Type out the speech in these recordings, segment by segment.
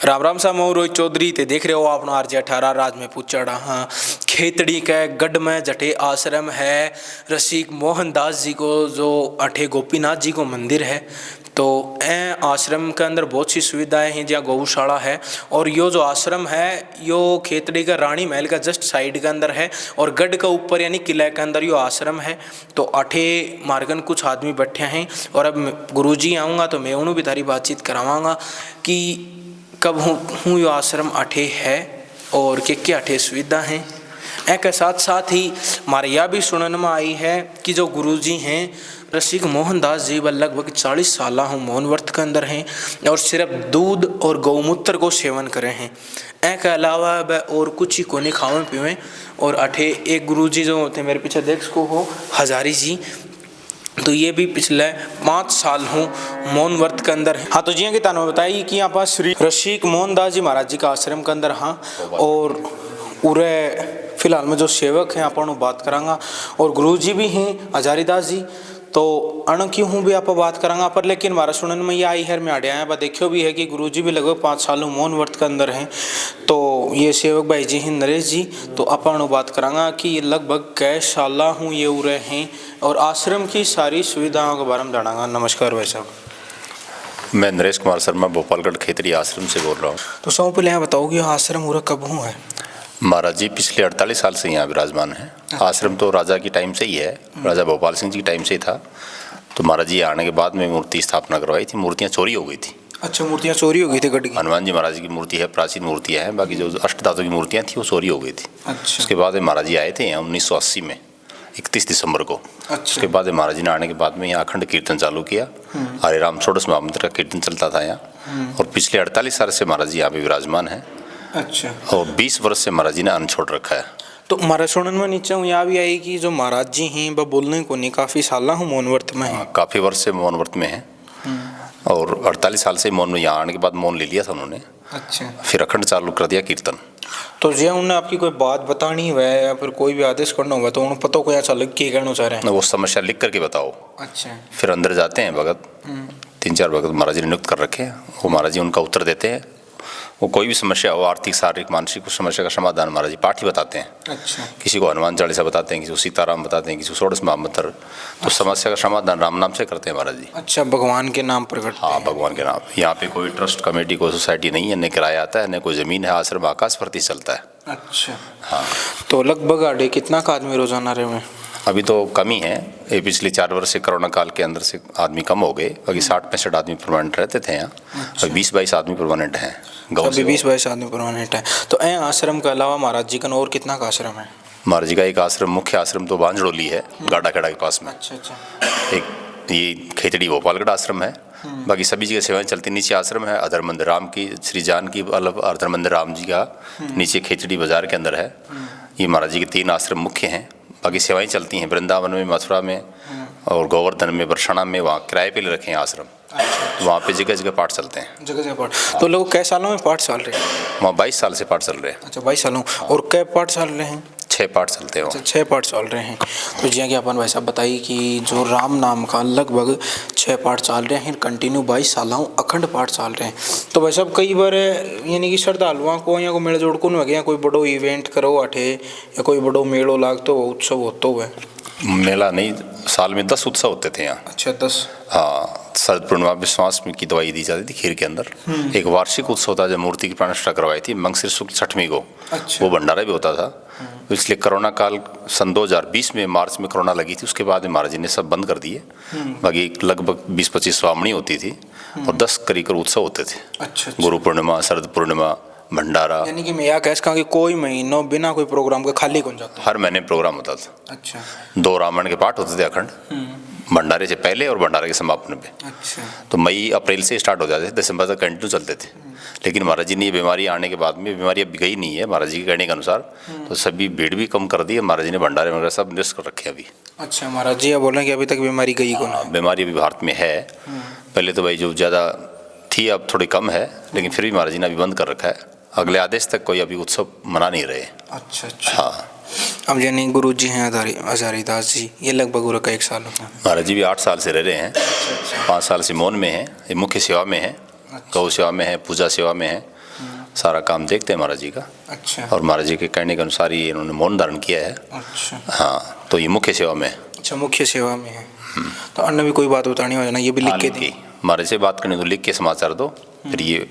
राम राम सा मैं रोहित चौधरी ते देख रहे हो आप RJ 18 राज में पूछड़ा हाँ खेतड़ी के गढ़ में जटे आश्रम है रसिक मोहनदास जी को जो अठे गोपीनाथ जी को मंदिर है। तो ए आश्रम के अंदर बहुत सी सुविधाएं हैं जहाँ गौशाला है और यो जो आश्रम है यो खेतड़ी का रानी महल का जस्ट साइड के अंदर है और गढ़ के ऊपर यानी किले के अंदर यो आश्रम है। तो अठे मार्गन कुछ आदमी बैठे हैं और अब गुरुजी आऊँगा तो मैं उन्होंने भी तारी बातचीत करावांगा कि कब हूँ यो आश्रम अठे है और क्या अठे सुविधा हैं। के साथ साथ ही हमारे यह भी सुनने में आई है कि जो गुरुजी हैं रसिक मोहनदास जी वह लगभग 40 साल हूँ मौन व्रत के अंदर हैं और सिर्फ दूध और गौमूत्र को सेवन करे हैं। के अलावा वह और कुछ ही कोने खावें पीवें। और अठे एक गुरुजी जो होते मेरे पीछे देख सको हो हजारी जी, तो ये भी पिछले 5 साल हूँ मौन व्रत के अंदर है। हाँ तो जी कि तानो बताइए कि यहाँ पर श्री रसिक मोहनदास जी महाराज जी का आश्रम के अंदर हाँ और पूरे फिलहाल में जो सेवक हैं अपन बात करांगा और गुरु जी भी हैं हजारीदास जी, तो अण की हूँ भी आप बात करांगा पर। लेकिन हमारा सुनने में ये आई है मैं आड़े आया देखियो भी है कि गुरु जी भी लगभग 5 साल मौन व्रत के अंदर हैं। तो ये सेवक भाई जी हैं नरेश जी, तो अपन बात करांगा कि लगभग कै साल हूँ ये उरे हैं और आश्रम की सारी सुविधाओं के बारे में जानांगा। नमस्कार भाई साहब। मैं नरेश कुमार शर्मा भोपालगढ़ खेतरी आश्रम से बोल रहा हूँ। तो सब पहले यहाँ बताओ कि आश्रम उरा कब हूँ है? महाराज जी पिछले 48 साल से यहाँ विराजमान है। आश्रम तो राजा की टाइम से ही है, राजा भोपाल सिंह जी की टाइम से ही था। तो महाराज जी आने के बाद में मूर्ति स्थापना करवाई थी, मूर्तियाँ चोरी हो गई थी। अच्छा मूर्तियाँ चोरी हो गई थी गढ़ की? हनुमान जी महाराज की मूर्ति है, प्राचीन मूर्तियाँ हैं, बाकी जो अष्टधातु की मूर्तियाँ थी वो चोरी हो गई थी। अच्छा। उसके बाद महाराज जी आए थे यहाँ 1980 में 31 दिसंबर को। अच्छा। उसके बाद महाराज जी ने आने के बाद में यहाँ अखंड कीर्तन चालू किया। हरे राम षोडश महामंत्र का कीर्तन चलता था यहाँ और पिछले 48 साल से महाराज जी यहाँ पे विराजमान है। अच्छा। और 20 वर्ष से महाराज जी ने अन्न छोड़ रखा है। तो महाराज सुनन में नीचे हूँ यहाँ भी आई कि जो महाराज जी हैं वह बोलने को नहीं काफ़ी साल हूँ मौन व्रत में है। काफ़ी वर्ष से मौन व्रत में है और 48 साल से मौन में यहाँ आने के बाद मौन ले लिया था उन्होंने। अच्छा। फिर अखंड चालू कर दिया कीर्तन। तो जी उन्हें आपकी कोई बात बतानी हुआ है या फिर कोई भी आदेश करना हुआ तो उन्हें पता को अच्छा लग के कहना चाह रहे हैं? वो समस्या लिख करके बताओ। अच्छा। फिर अंदर जाते हैं भगत, 3-4 भगत महाराज जी ने नियुक्त कर रखे हैं, वो महाराज जी उनका उत्तर देते हैं। वो कोई भी समस्या हो आर्थिक शारीरिक मानसिक उस समस्या का समाधान महाराज जी पाठ ही बताते हैं। अच्छा। किसी को हनुमान चालीसा बताते हैं, किसी को सीताराम बताते हैं, किसी को षोडश महामंत्र। तो समस्या का समाधान राम नाम से करते हैं महाराज जी। अच्छा भगवान के नाम पर करते हैं? हाँ भगवान के नाम। यहाँ पे कोई ट्रस्ट कमेटी कोई सोसाइटी नहीं है, न किराया आता है न कोई ज़मीन है। आश्रम आकाश प्रति चलता है। अच्छा। हाँ। तो लगभग आड़े कितना का आदमी रोजाना रहे में? अभी तो कम ही है, ये पिछले 4 वर्ष से कोरोना काल के अंदर से आदमी कम हो गए। बाकी 60-65 आदमी परमानेंट रहते थे यहाँ। अच्छा। 20-22 आदमी परमानेंट हैं गाँव से। 20-22 आदमी परमानेंट है। तो ए आश्रम के अलावा महाराज जी का और कितना का आश्रम है? महाराज जी का एक आश्रम मुख्य आश्रम तो बांझड़ोली है गाड़ा खेड़ा के पास में। अच्छा अच्छा। एक ये खेतड़ी भोपालगढ़ आश्रम है। बाकी सभी जगह सेवाएं चलती। नीचे आश्रम है अधरमंद राम की, श्री जान की अलग अधरमंद राम जी का नीचे खेतड़ी बाजार के अंदर है। ये महाराज जी के 3 आश्रम मुख्य हैं। बाकी सेवाएं चलती हैं वृंदावन में, मथुरा में और गोवर्धन में, बरसाना में। वहाँ किराए पे ले रखे हैं आश्रम। वहाँ पे जगह जगह पाठ चलते हैं। जगह जगह पाठ। तो लोग कै सालों में पाठ चल रहे हैं? वहाँ 22 साल से पाठ चल रहे हैं। अच्छा 22 सालों। और कै पाठ चल रहे हैं? 6 पाठ चलते हैं। अच्छा 6 पाठ चल रहे हैं। तो जी कि अपन भाई साहब बताइए कि जो राम नाम का लगभग 6 पाठ चल रहे हैं कंटिन्यू 22 साल अखंड पाठ चल रहे हैं। तो भाई साहब कई बार यानी कि श्रद्धालुओं को या कोई मेल जोड़ को नहीं कोई बड़ो इवेंट करो अठे या कोई बड़ो मेड़ो लागतो उत्सव होता हुआ? मेला नहीं, साल में 10 उत्सव होते थे यहाँ। अच्छा 10? हाँ। शरद पूर्णिमा विश्वास में की दवाई दी जाती थी खीर के अंदर। एक वार्षिक उत्सव था जब मूर्ति की प्राण प्रतिष्ठा करवाई थी मंगसिर शुक्ल 6वीं को। अच्छा। वो भंडारा भी होता था। इसलिए कोरोना काल सन 2020 में मार्च में कोरोना लगी थी, उसके बाद में महाराज जी ने सब बंद कर दिए। बाकी लगभग 20-25 स्वामणी होती थी और 10 करीब उत्सव होते थे। अच्छा। गुरु पूर्णिमा, शरद पूर्णिमा, भंडारा। यानी कि मैं यह कह सकता कि कोई महीनों बिना कोई प्रोग्राम के खाली कौन जाता? हर महीने प्रोग्राम होता था। अच्छा। 2 रामायण के पाठ होते थे अखंड, भंडारे से पहले और भंडारे के समापन पे। अच्छा। तो मई अप्रैल से स्टार्ट हो जाते थे, दिसंबर तक कंटिन्यू चलते थे। लेकिन महाराज जी ने ये बीमारी आने के बाद में, बीमारी अब गई नहीं है महाराज जी के कहने के अनुसार, तो सभी भीड़ भी कम कर दी है। महाराज जी ने भंडारे वगैरह सब निरस्त कर रखे अभी। अच्छा महाराज जी बोल रहे हैं कि अभी तक बीमारी गई को नहीं? बीमारी अभी भारत में है। पहले तो भाई जो ज़्यादा थी अब थोड़ी कम है, लेकिन फिर भी महाराज जी ने अभी बंद कर रखा है। अगले आदेश तक कोई अभी उत्सव मना नहीं रहे। अच्छा अच्छा। हाँ। अब यानी गुरु जी हैं हजारीदास जी, ये लगभग उनका 1 साल होता है। महाराज जी भी 8 साल से रह रहे हैं। 5 साल से मौन में हैं, मुख्य सेवा में हैं, गौ सेवा में है, पूजा सेवा में है। सारा काम देखते हैं महाराज जी का। अच्छा और महाराज जी के कहने के अनुसार ही इन्होंने मौन धारण किया है। अच्छा हाँ, तो ये मुख्य सेवा में है। अच्छा, मुख्य सेवा में है। तो अन्य भी कोई बात बतानी हो जाना, ये भी लिख के दें। महाराज से बात करनी तो लिख के समाचार दो, फिर ये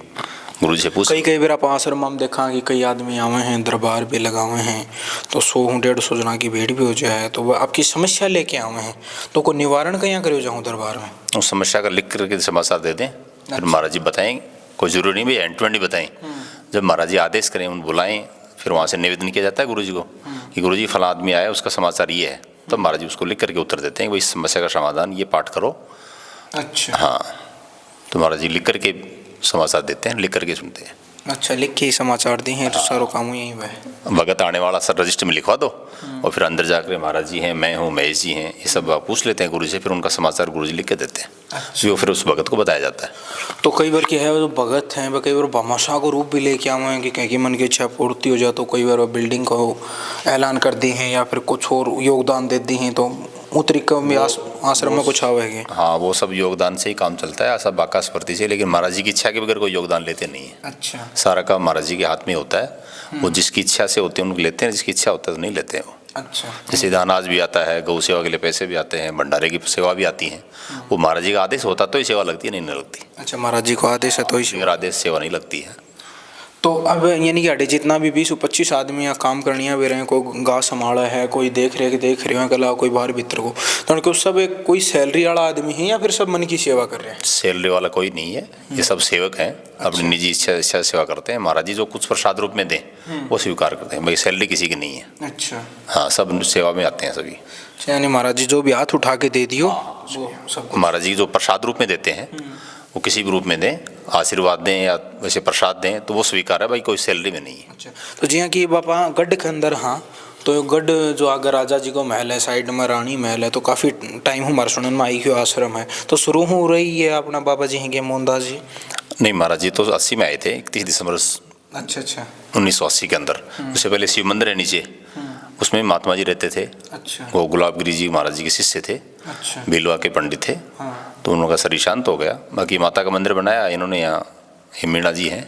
गुरु जी से पूछ। कई बार आप आश्रम में देखा कि कई आदमी आवे हैं, दरबार भी लगावे हैं, तो 100-150 जना की भीड़ भी हो जाए, तो वह आपकी समस्या लेके आवे हैं, तो कोई निवारण कहीं करो जाऊँ दरबार में? उस समस्या का लिख करके समाचार दे दें, फिर महाराज जी बताएंगे। कोई जरूरी नहीं भाई एंड टू एंड बताएं। जब महाराज जी आदेश करें, उन बुलाएं, फिर वहाँ से निवेदन किया जाता है गुरु जी को कि गुरु जी फला आदमी आया, उसका समाचार ये है। तब महाराज जी उसको लिख करके उत्तर देते हैं कि भाई समस्या का समाधान ये पाठ करो। अच्छा हाँ, तो महाराज जी लिख करके समाचार देते हैं, लिख करके सुनते हैं। अच्छा, लिख के ही समाचार दिए हैं, तो सारो काम यही है। भगत आने वाला सर रजिस्टर में लिखवा दो, और फिर अंदर जाकर महाराज जी हैं, मैं हूँ, महेश जी हैं, ये सब पूछ लेते हैं गुरु से, फिर उनका समाचार गुरु जी लिख के देते हैं। जो फिर उस भगत को बताया जाता है। तो कई बार क्या है, जो भगत हैं वह कई बार भामाशाह को रूप भी लेके आए हैं कि कहीं मन की इच्छा पूर्ति हो जाए, तो कई बार वह बिल्डिंग को ऐलान कर दी हैं या फिर कुछ और योगदान दे दी हैं, तो उस तरीके में आश्रम में कुछ आवेगी? हाँ, वो सब योगदान से ही काम चलता है, सब बाकास स्फूर्ति से, लेकिन महाराज जी की इच्छा के बगैर कोई योगदान लेते नहीं है। अच्छा, सारा काम महाराज जी के हाथ में होता है। वो जिसकी इच्छा से होते हैं उनको लेते हैं, जिसकी इच्छा होता है तो नहीं लेते हैं वो। अच्छा, जैसे अनाज भी आता है, गौ सेवा के लिए पैसे भी आते हैं, भंडारे की सेवा भी आती है। वो महाराज जी का आदेश होता तो ही सेवा लगती है, नहीं लगती। अच्छा, महाराज जी को आदेश है तो ही अगर आदेश सेवा नहीं लगती है। तो अब यानी कि अड़े जितना भी 20-25 आदमी यहाँ काम करनिया भी रहे, कोई गाँव संभाला है, कोई देख रहे हैं कला, कोई बाहर भीतर को, तो उनको सब एक कोई सैलरी वाला आदमी है या फिर सब मन की सेवा कर रहे हैं? सैलरी वाला कोई नहीं है, ये सब सेवक हैं। अपनी निजी इच्छा सेवा करते हैं। महाराज जी जो कुछ प्रसाद रूप में दें वो स्वीकार करते हैं, भाई सैलरी किसी की नहीं है। अच्छा, हाँ, सब सेवा में आते हैं सभी। यानी महाराज जी जो भी हाथ उठा के दे दियो वो सब। महाराज जी जो प्रसाद रूप में देते हैं वो किसी भी रूप में दें, आशीर्वाद दें या वैसे प्रसाद दें, तो वो स्वीकार है भाई, कोई सैलरी में नहीं है। अच्छा, तो जी हाँ कि बापा गढ़ के अंदर, हाँ, तो गढ़ जो आगे राजा जी को महल है, साइड में रानी महल है, तो काफ़ी टाइम हमारे सुनने में आई क्यों आश्रम है, तो शुरू हो रही है अपना बाबा जी हैं मोहनदास जी? नहीं, महाराज जी तो 80 में आए थे, 31 दिसंबर। अच्छा अच्छा, 1980 के अंदर। उससे पहले शिव मंदिर है नीचे, उसमें महात्मा जी रहते थे। अच्छा, वो गुलाबगिरी जी महाराज जी के शिष्य थे। अच्छा, बेलवा के पंडित थे। तो उनका शरीर शांत हो गया। बाकी माता का मंदिर बनाया इन्होंने, यहाँ मीणा जी हैं,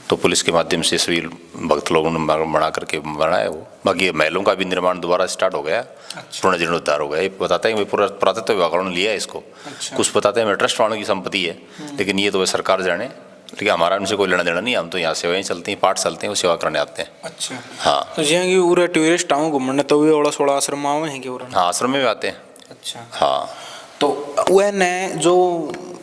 तो पुलिस के माध्यम से सभी भक्त लोगों ने बना करके बनाया वो। बाकी महलों का भी निर्माण दोबारा स्टार्ट हो गया। अच्छा, पूर्ण जीर्णोद्धार हो गया। ये बताते हैं कि पूरा पुरातत्व विभाग ने लिया है इसको। अच्छा, कुछ बताते हैं ट्रस्ट वालों की संपत्ति है, लेकिन ये तो सरकार जाने, लेकिन हमारा उनसे कोई लेना देना नहीं। हम तो यहाँ सेवाएं चलती हैं, पाठ चलते हैं, वो सेवा करने आते हैं। अच्छा, हाँ, तो जी कि पूरे टूरिस्ट आऊँ घूमने, तो वे 16 आश्रम आवे हैं कि? हाँ, आश्रम में भी आते हैं। अच्छा, हाँ, तो वह ने जो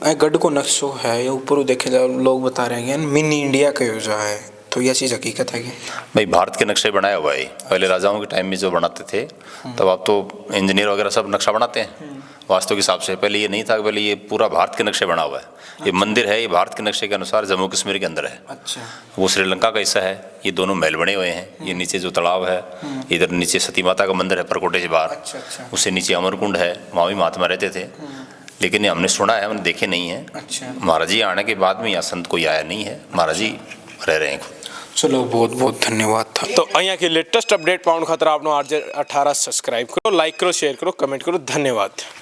गढ़ को नक्शो है, ये ऊपर देखे जाए लोग बता रहे हैं मिनी इंडिया का योजना है, तो यह चीज़ हकीकत है कि भाई भारत के नक्शे बनाया हुआ है। पहले राजाओं के टाइम में जो बनाते थे, तब आप तो इंजीनियर वगैरह सब नक्शा बनाते हैं वास्तु के हिसाब से। पहले ये नहीं था, पहले ये पूरा भारत के नक्शे बना हुआ है। ये मंदिर है, ये भारत के नक्शे के अनुसार जम्मू कश्मीर के अंदर है। अच्छा, वो श्रीलंका का हिस्सा है। ये दोनों महल बने हुए हैं। ये नीचे जो तालाब है, इधर नीचे सती माता का मंदिर है परकोटे से बाहर। अच्छा, अच्छा, उससे नीचे अमरकुंड है, वहाँ भी महात्मा रहते थे, लेकिन ये हमने सुना है, हमने देखे नहीं है। अच्छा, महाराज जी आने के बाद में यहाँ संत कोई आया नहीं है, महाराज जी रह रहे हैं खुद। चलो बहुत बहुत धन्यवाद था। तो अहियाँ की लेटेस्ट अपडेट पाउंड खातर आपनो RJ 18 सब्सक्राइब करो, लाइक करो, शेयर करो, कमेंट करो। धन्यवाद।